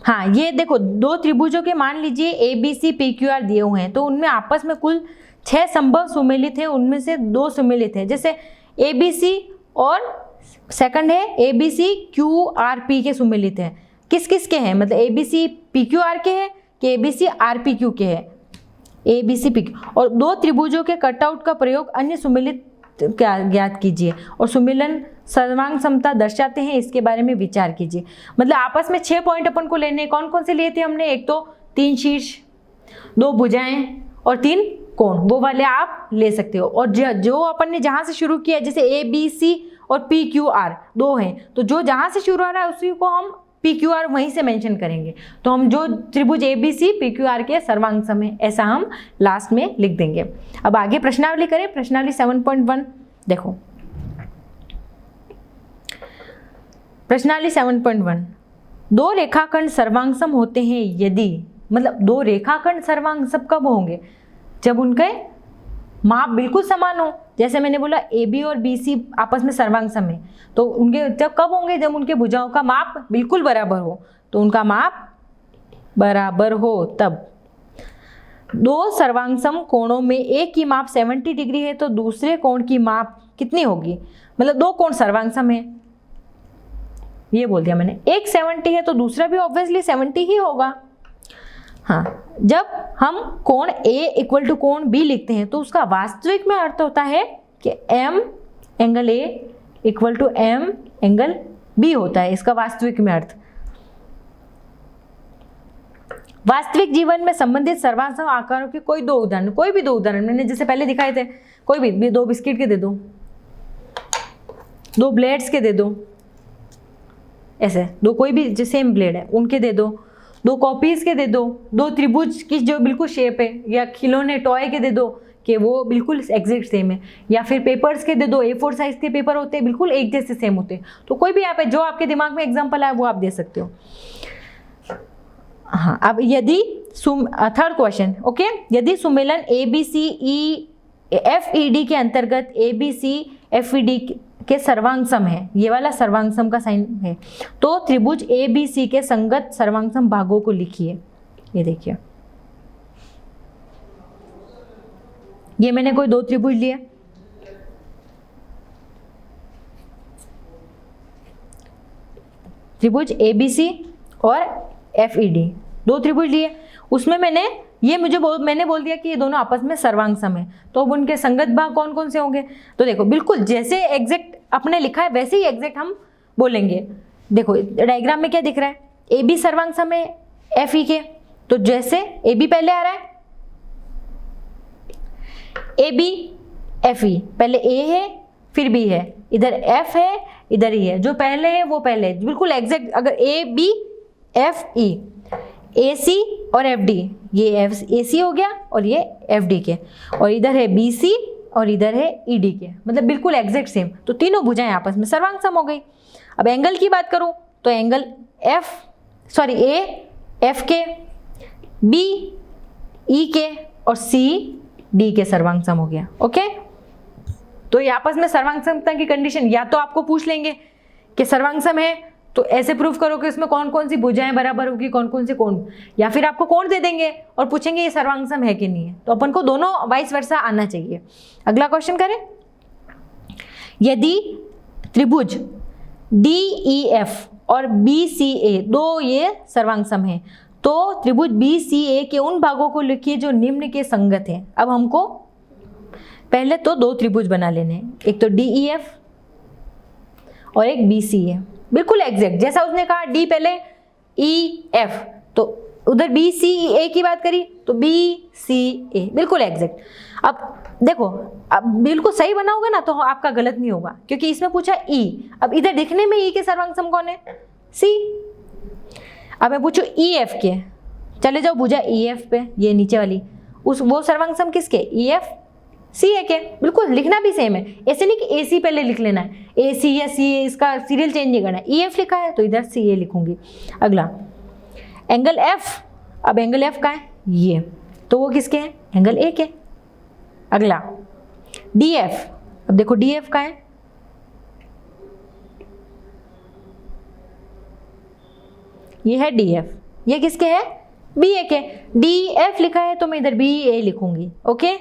हाँ ये देखो 2 त्रिभुजों के मान लीजिए ABC PQR दिए हुए हैं, तो उनमें आपस में कुल 6 संभव सुमेलित है, उनमें से 2 सुमेलित है, जैसे ABC और सेकंड है ABC QRP के सुमेलित है। किस किस के हैं, मतलब ABC PQR के हैं कि ABC RPQ के हैं, ABC PQ। और 2 त्रिभुजों के कटआउट का प्रयोग अन्य सुमेलित ज्ञात कीजिए और सुमेलन सर्वांग समता दर्शाते हैं, इसके बारे में विचार कीजिए। मतलब आपस में 6 पॉइंट अपन को लेने, कौन कौन से लिए थे हमने, एक तो 3 शीर्ष, 2 भुजाएं और 3 कोण, वो वाले आप ले सकते हो। और जो अपन ने जहां से शुरू किया, जैसे ABC और PQR 2 हैं, तो जो जहां से शुरू हो रहा है उसी को हम PQR वहीं से मेंशन करेंगे। तो हम जो त्रिभुज ABC PQR के सर्वांग सम है, ऐसा हम लास्ट में लिख देंगे। अब आगे प्रश्नावली करें, प्रश्नावली 7.1 देखो। प्रश्नावली 7.1, 2 रेखाखंड सर्वांग सम होते हैं यदि, मतलब 2 रेखाखंड सर्वांग सम कब होंगे, जब उनके माप बिल्कुल समान हो। जैसे मैंने बोला AB और BC आपस में सर्वांग सम है, तो उनके जब कब होंगे, जब उनके भुजाओं का माप बिल्कुल बराबर हो, तो उनका माप बराबर हो तब। 2 सर्वांग सम कोणों में एक की माप 70 डिग्री है, तो दूसरे कोण की माप कितनी होगी, मतलब 2 कोण सर्वांग सम है, ये बोल दिया मैंने। एक 70 है तो दूसरा भी ऑब्वियसली 70 ही होगा। हाँ, जब हम कोण A इक्वल टू कोण B लिखते हैं तो उसका वास्तविक में अर्थ होता है कि M angle A equal to M angle B होता है, इसका वास्तविक में अर्थ। वास्तविक जीवन में संबंधित सर्वांग सम आकारों के कोई दो उदाहरण, कोई भी दो उदाहरण मैंने जैसे पहले दिखाए थे, कोई भी दो बिस्किट के दे दो, दो ब्लेड्स के दे दो, ऐसे दो कोई भी जो सेम ब्लेड है उनके दे दो, दो कॉपीज के दे दो, दो त्रिभुज की जो बिल्कुल शेप है, या खिलौने टॉय के दे दो कि वो बिल्कुल एग्जैक्ट सेम है, या फिर पेपर्स के दे दो, A4 साइज के पेपर होते हैं बिल्कुल एक जैसे सेम होते हैं। तो कोई भी आप है जो आपके दिमाग में एग्जाम्पल आए वो आप दे सकते हो। हाँ, अब यदि थर्ड क्वेश्चन, ओके, यदि सुमेलन ABCEFED के अंतर्गत ABCFED के सर्वांग सम है, ये वाला सर्वांग सम का साइन है, तो त्रिभुज ABC के संगत सर्वांग सम भागों को लिखिए। ये देखिए, ये मैंने कोई दो त्रिभुज लिए, त्रिभुज ABC और FED, दो त्रिभुज लिए, उसमें मैंने बोल दिया कि ये दोनों आपस में सर्वांग सम है, तो अब उनके संगत भाग कौन कौन से होंगे? तो देखो बिल्कुल जैसे एग्जैक्ट अपने लिखा है वैसे ही एग्जैक्ट हम बोलेंगे। देखो डायग्राम में क्या दिख रहा है, AB सर्वांग सम है FE के, तो जैसे AB पहले आ रहा है, AB FE, पहले A है फिर B है, इधर F है इधर E है, जो पहले है वो पहले है, बिल्कुल एग्जैक्ट। अगर AB FE, AC और FD, ये AC हो गया और ये FD के, और इधर है BC और इधर है ED के, मतलब बिल्कुल एग्जैक्ट सेम, तो तीनों भुजाएं आपस में सर्वांग सम हो गई। अब एंगल की बात करूं तो एंगल A F के, B E के और C D के सर्वांग सम हो गया। ओके, तो ये आपस में सर्वांग समता की कंडीशन या तो आपको पूछ लेंगे कि सर्वांग सम है तो ऐसे प्रूफ करो कि इसमें कौन कौन सी भुजाएं बराबर होगी, कौन कौन से कोण, या फिर आपको कोण दे देंगे और पूछेंगे ये सर्वांग सम है कि नहीं है, तो अपन को दोनों वाइस वर्सा आना चाहिए। अगला क्वेश्चन करें, यदि त्रिभुज DEF और BCA दो ये सर्वांग सम है, तो त्रिभुज BCA के उन भागों को लिखिए जो निम्न के संगत हैं। अब हमको पहले तो दो त्रिभुज बना लेने हैं, एक तो DEF और एक BCA, बिल्कुल एग्जैक्ट जैसा उसने कहा, D पहले EF, तो उधर BCA की बात करी तो BCA, बिल्कुल एग्जैक्ट। अब देखो, अब बिल्कुल सही बना होगा ना तो आपका गलत नहीं होगा, क्योंकि इसमें पूछा E, अब इधर दिखने में E के सर्वांग सम कौन है? C। अब मैं पूछूं EF के, चले जाओ भुजा EF पे, ये नीचे वाली, वो सर्वांग सम किसके? EF CA के, बिल्कुल लिखना भी सेम है, ऐसे नहीं कि AC पहले लिख लेना है, AC या CA, इसका सीरियल चेंज नहीं करना है। EF लिखा है तो इधर CA लिखूंगी। अगला एंगल F, अब एंगल F का है ये, तो वो किसके हैं? एंगल A के। अगला DF, अब देखो DF का है, ये है DF, ये किसके है? BA के। DF लिखा है तो मैं इधर BA लिखूंगी। ओके,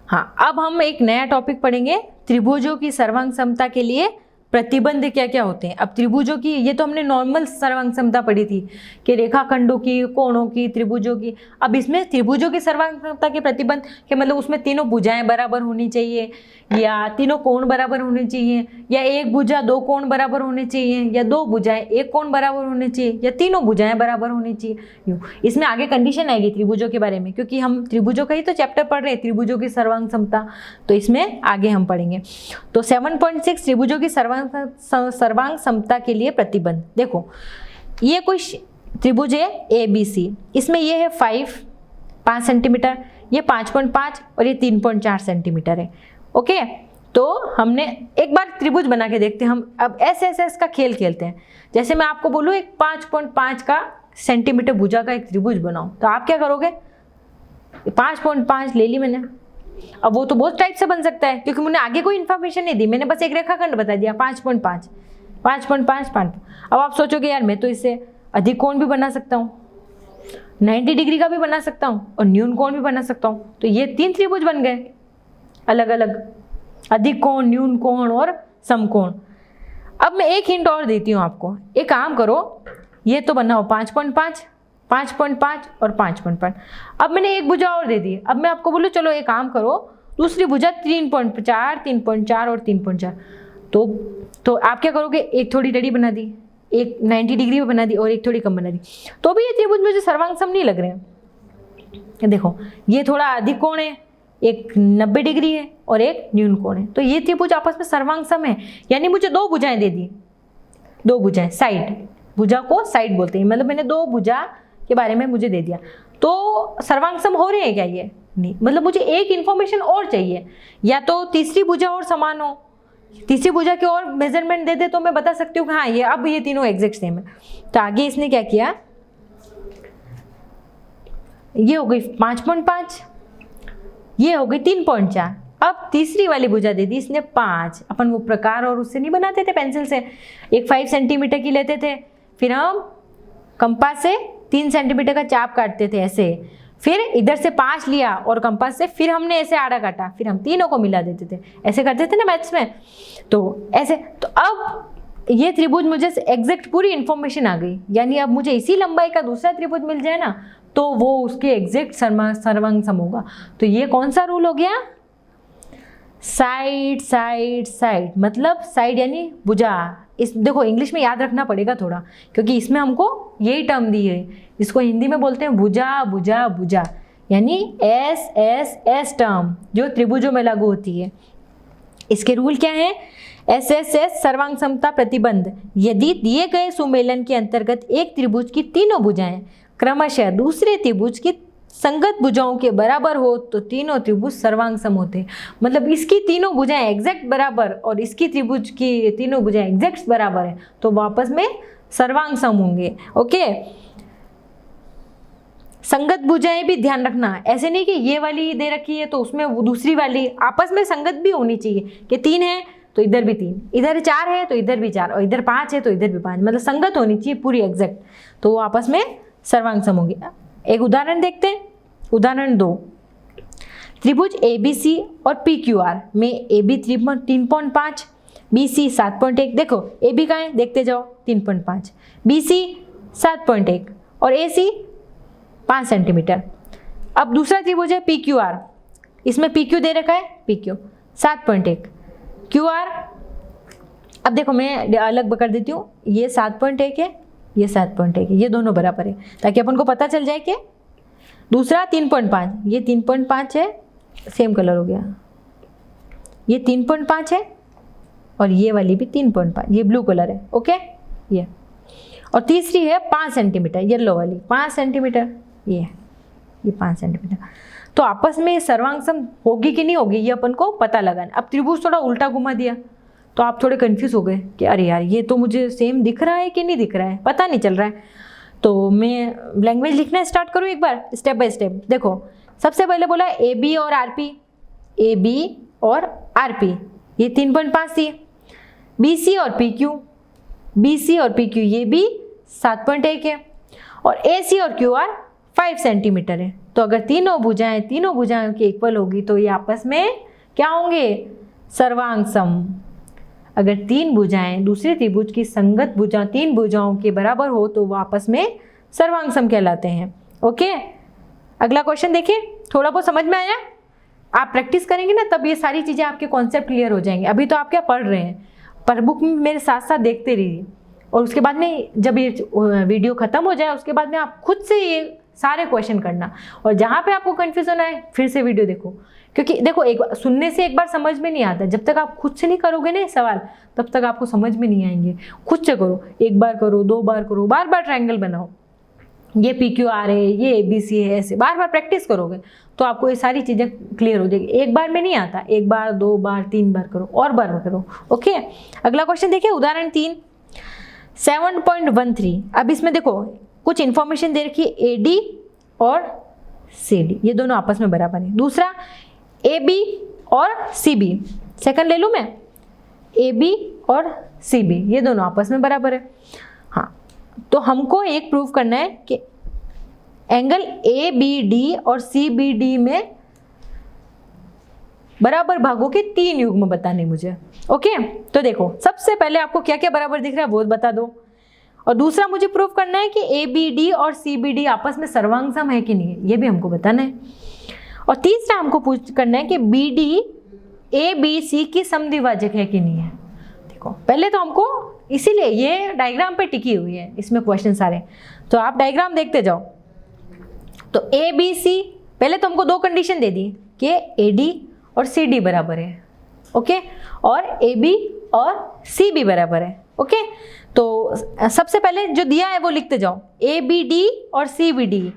हाँ, अब हम एक नया टॉपिक पढ़ेंगे, त्रिभुजों की सर्वांग समता के लिए प्रतिबंध क्या क्या होते हैं। अब त्रिभुजों की, ये तो हमने नॉर्मल सर्वांग समता पढ़ी थी कि रेखाखंडों की, कोणों की, त्रिभुजों की। अब इसमें त्रिभुजों की सर्वांग समता के प्रतिबंध के मतलब उसमें तीनों भुजाएं बराबर होनी चाहिए, या तीनों कोण बराबर होने चाहिए, या एक भुजा दो कोण बराबर होने चाहिए, या दो भुजाएं एक कोण बराबर होने चाहिए, या तीनों भुजाएं बराबर होनी चाहिए। यूं इसमें आगे कंडीशन आएगी त्रिभुजों के बारे में, क्योंकि हम त्रिभुजों का ही तो चैप्टर पढ़ रहे हैं, त्रिभुजों की सर्वांग समता, तो इसमें आगे हम पढ़ेंगे। तो 7.6 त्रिभुजों की सर्वांग समता के लिए प्रतिबंध। देखो ये कोई त्रिभुज है ABC, इसमें ये है 5 सेंटीमीटर, ये 5.5 और ये 3.4 सेंटीमीटर है। ओके, तो हमने एक बार त्रिभुज बना के देखते हैं हम। अब SSS का खेल खेलते हैं, जैसे मैं आपको बोलूँ एक 5.5 का सेंटीमीटर भुजा का एक त्रिभुज बनाओ, तो आप क्या करोगे? 5.5 ले ली मैंने। अब वो तो बहुत टाइप से बन सकता है, क्योंकि मैंने आगे कोई इन्फॉर्मेशन नहीं दी, मैंने बस एक रेखाखंड बता दिया 5.5, 5.5। अब आप सोचोगे यार मैं तो इससे अधिक कोण भी बना सकता हूँ, 90 डिग्री का भी बना सकता हूँ और न्यून कोण भी बना सकता हूँ। तो ये 3 त्रिभुज बन गए अलग अलग, अधिक कोण, न्यून कोण और समकोण। अब मैं एक हिंट और देती हूँ आपको, एक काम करो, ये तो बनाओ 5.5, 5.5 और 5.5। अब मैंने एक भुजा और दे दी, अब मैं आपको बोलूँ चलो एक काम करो, दूसरी भुजा 3.4, 3.4 और 3.4। तो तो आप क्या करोगे, एक थोड़ी टेढ़ी बना दी, एक 90 डिग्री में बना दी और एक थोड़ी कम बना दी, तो भी ये त्रिभुज मुझे सर्वांग सम नहीं लग रहे हैं। देखो ये थोड़ा अधिक कोण है, एक 90 डिग्री है और एक न्यून कोण है, तो ये त्रिभुज आपस में सर्वांग सम है। यानी मुझे दो भुजाएं दे दी, दो भुजाएं, साइड, भुजा को साइड बोलते हैं, मतलब मैंने दो भुजा के बारे में मुझे दे दिया, तो सर्वांग सम हो रहे हैं क्या ये? नहीं, मतलब मुझे एक इंफॉर्मेशन और चाहिए, या तो तीसरी भुजा और समान हो, तीसरी भुजा के और मेजरमेंट दे दे तो मैं बता सकती हूँ कि हाँ ये अब ये तीनों एग्जैक्ट सेम है। तो आगे इसने क्या किया, ये हो गई 5.5, ये हो गई 3.4। अब तीसरी वाली भुजा दे दी इसने 5। अपन वो प्रकार और उससे नहीं बनाते थे पेंसिल से, एक 5 सेंटीमीटर की लेते थे, फिर हम कंपास से 3 सेंटीमीटर का चाप काटते थे ऐसे, फिर इधर से 5 लिया और कंपास से फिर हमने ऐसे आड़ा काटा, फिर हम तीनों को मिला देते थे, ऐसे करते थे ना मैथ्स में। तो ऐसे, तो अब ये त्रिभुज मुझे एग्जैक्ट पूरी इंफॉर्मेशन आ गई, यानी अब मुझे इसी लंबाई का दूसरा त्रिभुज मिल जाए ना तो वो उसके एग्जैक्ट सर्वांग सम होगा। तो ये कौन सा रूल हो गया, साइड साइड साइड, मतलब साइड यानी भुजा। इस देखो इंग्लिश में याद रखना पड़ेगा थोड़ा, क्योंकि इसमें हमको यही टर्म दी है, इसको हिंदी में बोलते हैं भुजा भुजा भुजा, यानी एस एस एस टर्म जो त्रिभुजों में लागू होती है। इसके रूल क्या है, एस एस एस सर्वांग समता प्रतिबंध, यदि दिए गए सुमेलन के अंतर्गत एक त्रिभुज की तीनों भुजाएं क्रमशः दूसरे त्रिभुज की संगत भुजाओं के बराबर हो तो तीनों त्रिभुज सर्वांग सम होते हैं। मतलब इसकी तीनों भुजाएं एग्जैक्ट बराबर और इसकी त्रिभुज की तीनों भुजाएं एग्जैक्ट बराबर है तो वापस में सर्वांग सम होंगे। ओके, संगत भुजाएं भी ध्यान रखना, ऐसे नहीं कि ये वाली दे रखी है तो उसमें वो दूसरी वाली, आपस में संगत भी होनी चाहिए कि 3 है तो इधर भी 3, इधर 4 है तो इधर भी 4 और इधर 5 है तो इधर भी 5, मतलब संगत होनी चाहिए पूरी एग्जैक्ट, तो वो आपस में सर्वांग सम होंगे। एक उदाहरण देखते हैं, उदाहरण 2, त्रिभुज ABC और PQR में AB 3.5, BC 7.1, देखो AB का है देखते जाओ 3.5, BC 7.1 और AC 5 सेंटीमीटर। अब दूसरा त्रिभुज है PQR, इसमें PQ दे रखा है, PQ 7.1, QR, अब देखो मैं अलग कर देती हूँ, ये 7.1 है, ये 7.1 है, ये दोनों बराबर है ताकि अपन को पता चल जाए कि दूसरा 3.5, ये 3.5 है, सेम कलर हो गया, ये 3.5 है और ये वाली भी 3.5, ये ब्लू कलर है। ओके, ये और तीसरी है 5 सेंटीमीटर, येलो वाली 5 सेंटीमीटर, ये 5 सेंटीमीटर। तो आपस में सर्वांग सम होगी कि नहीं होगी ये अपन को पता लगाना। अब त्रिभुज थोड़ा उल्टा घुमा दिया तो आप थोड़े कंफ्यूज हो गए कि अरे यार ये तो मुझे सेम दिख रहा है कि नहीं दिख रहा है, पता नहीं चल रहा है। तो मैं लैंग्वेज लिखना स्टार्ट करूँ एक बार स्टेप बाय स्टेप। देखो सबसे पहले बोला AB और RP, AB और RP ये 3.5 थी, BC और PQ, BC और PQ ये भी 7.1 है और AC और QR 5 सेंटीमीटर है। तो अगर तीनों भुजाएं की इक्वल होगी तो ये आपस में क्या होंगे, सर्वांग सम। अगर 3 भुजाएं दूसरे त्रिभुज की संगत भुजा 3 भुजाओं के बराबर हो तो वो आपस में सर्वांग सम कहलाते हैं। ओके, अगला क्वेश्चन देखिए, थोड़ा बहुत समझ में आया, आप प्रैक्टिस करेंगे ना तब ये सारी चीज़ें आपके कॉन्सेप्ट क्लियर हो जाएंगे। अभी तो आप क्या पढ़ रहे हैं, पर बुक में मेरे साथ साथ देखते रहिए और उसके बाद में जब ये वीडियो ख़त्म हो जाए उसके बाद में आप खुद से ये सारे क्वेश्चन करना, और जहाँ पे आपको कन्फ्यूजन आए फिर से वीडियो देखो, क्योंकि देखो एक बार सुनने से एक बार समझ में नहीं आता, जब तक आप खुद से नहीं करोगे ना सवाल तब तक आपको समझ में नहीं आएंगे। खुद से करो, एक बार करो, 2 बार करो, बार बार ट्रायंगल बनाओ, ये PQR है, ये ABC है, ऐसे बार बार प्रैक्टिस करोगे तो आपको ये सारी चीज़ें क्लियर हो जाएगी। एक बार में नहीं आता, 1 बार 2 बार 3 बार करो और बार करो। ओके, अगला क्वेश्चन देखिए, उदाहरण 3 7.13। अब इसमें देखो कुछ इंफॉर्मेशन दे रखी है, AD और CD ये दोनों आपस में बराबर है। दूसरा AB और CB, सेकंड ले लूँ मैं, AB और CB ये दोनों आपस में बराबर है। हाँ, तो हमको एक प्रूव करना है कि एंगल ABD और CBD में बराबर भागों के 3 युग्म बताने मुझे। ओके, तो देखो सबसे पहले आपको क्या क्या बराबर दिख रहा है वो बता दो, और दूसरा मुझे प्रूव करना है कि ABD और CBD आपस में सर्वांग सम है कि नहीं है, ये भी हमको बताना है। और तीसरा हमको पूछ करना है कि BD ABC की समद्विभाजक है कि नहीं है। देखो पहले तो हमको, इसीलिए ये डायग्राम पे टिकी हुई है इसमें क्वेश्चन सारे, तो आप डायग्राम देखते जाओ। तो ए बी सी, पहले तो हमको दो कंडीशन दे दी कि ए डी और सी डी बराबर है, ओके, और ए बी और सी बी बराबर है, ओके। तो सबसे पहले जो दिया है वो लिखते जाओ, ए बी डी और सी बी डी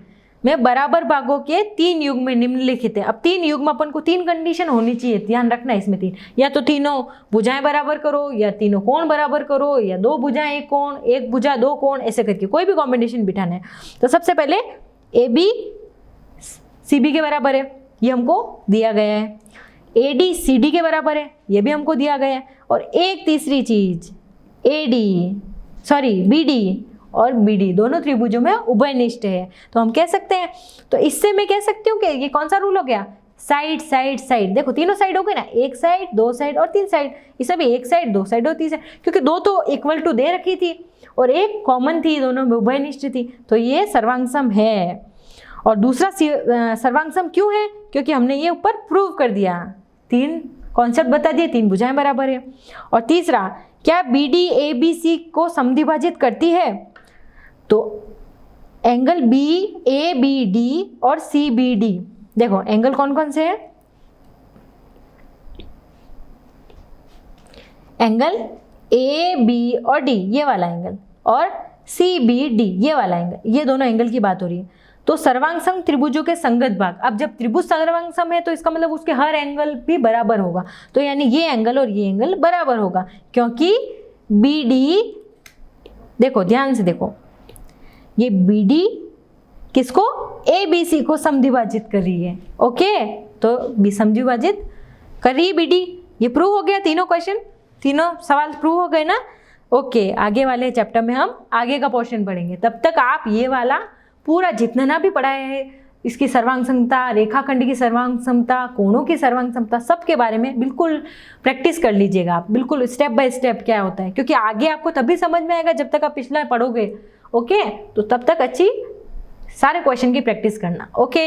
में बराबर भागों के 3 युग्म निम्नलिखित है। अब 3 युग्म अपन को 3 कंडीशन होनी चाहिए, ध्यान रखना इसमें 3, या तो तीनों भुजाएं बराबर करो, या तीनों कोण बराबर करो, या 2 भुजाएं 1 कोण, 1 भुजा 2 कोण, ऐसे करके कोई भी कॉम्बिनेशन बिठाना है। तो सबसे पहले ए बी सी बी के बराबर है, ये हमको दिया गया है। ए डी सी डी के बराबर है, ये भी हमको दिया गया है। और एक तीसरी चीज, बी डी और बी डी दोनों त्रिभुजों में उभयनिष्ठ है, तो हम कह सकते हैं। तो इससे मैं कह सकती हूँ कि ये कौन सा रूल हो गया, साइड साइड साइड। देखो तीनों साइड हो गए ना, 1 साइड 2 साइड और 3 साइड, इसे भी 1 साइड 2 साइड और 3 साइड, क्योंकि 2 तो इक्वल टू दे रखी थी और एक कॉमन थी, दोनों में उभयनिष्ठ थी, तो ये सर्वांगसम है। और दूसरा सर्वांगसम क्यों है, क्योंकि हमने ये ऊपर प्रूव कर दिया, 3 कॉन्सेप्ट बता दिए, 3 भुजाएं बराबर है। और तीसरा, क्या B D A B C को समद्विभाजित करती है, तो angle B A B D और सी बी डी, देखो एंगल कौन कौन से हैं, एंगल ए बी और डी ये वाला एंगल, और सी बी डी ये वाला एंगल, ये दोनों एंगल की बात हो रही है। तो सर्वांगसम त्रिभुजों के संगत भाग, अब जब त्रिभुज सर्वांगसम है तो इसका मतलब उसके हर एंगल भी बराबर होगा, तो यानी ये एंगल और ये एंगल बराबर होगा, क्योंकि बी डी, देखो ध्यान से देखो, ये बी डी किसको, ए बी सी को समद्विभाजित कर रही है, ओके, तो बी समद्विभाजित कर रही है बी डी, ये प्रूव हो गया, तीनों क्वेश्चन, तीनों सवाल प्रूव हो गए ना, ओके। आगे वाले चैप्टर में हम आगे का पोर्शन पढ़ेंगे, तब तक आप ये वाला पूरा जितना भी पढ़ाया है, इसकी सर्वांग समता, रेखाखंड की सर्वांग समता, कोणों की सर्वांग समता, सबके बारे में बिल्कुल प्रैक्टिस कर लीजिएगा आप, बिल्कुल स्टेप बाय स्टेप क्या होता है, क्योंकि आगे आपको तभी समझ में आएगा जब तक आप पिछला पढ़ोगे, ओके। तो तब तक अच्छी सारे क्वेश्चन की प्रैक्टिस करना, ओके।